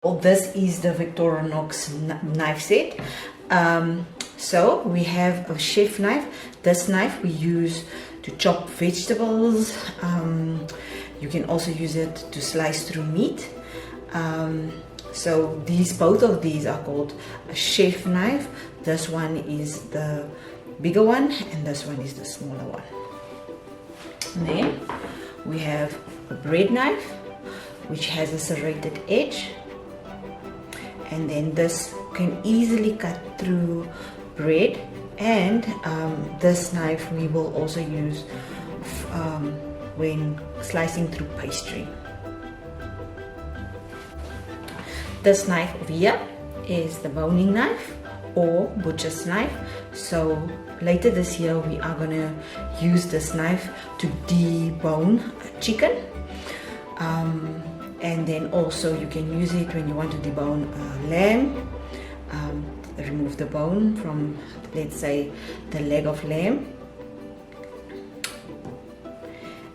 Well, this is the Victorinox knife set. So we have a chef knife. This knife we use to chop vegetables. You can also use it to slice through meat. So both of these are called a chef knife. This one is the bigger one and this one is the smaller one. And then we have a bread knife which has a serrated edge, and then this can easily cut through bread, and this knife we will also use when slicing through pastry. This knife over here is the boning knife or butcher's knife. So later this year we are going to use this knife to debone chicken. And then also you can use it when you want to debone lamb, remove the bone from, let's say, the leg of lamb.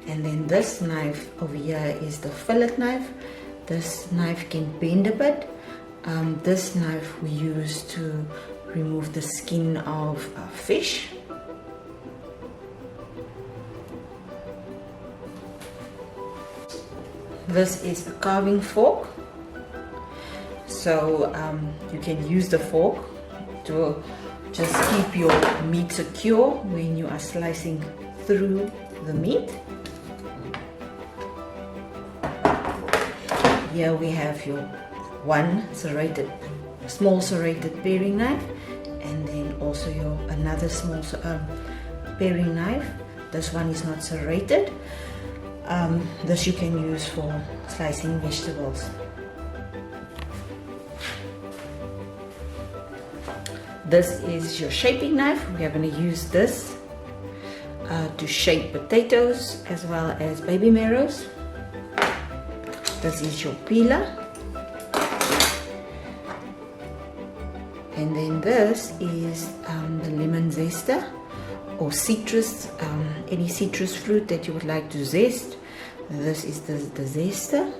And then this knife over here is the fillet knife. This knife can bend a bit. This knife we use to remove the skin of fish. This is a carving fork, so you can use the fork to just keep your meat secure when you are slicing through the meat. Here we have your one small serrated paring knife, and then also your another small paring knife. This one is not serrated. This you can use for slicing vegetables. This is your shaping knife. We are going to use this to shape potatoes as well as baby marrows. This is your peeler. And then this is the lemon zester, or citrus, any citrus fruit that you would like to zest. This is the zester.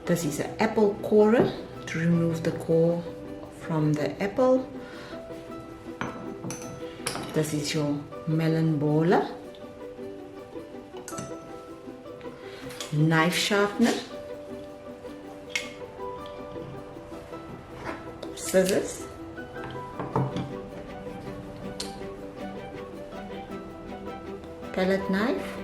This is an apple corer, to remove the core from the apple. This is your melon boiler. Knife sharpener. Scissors. Palette knife.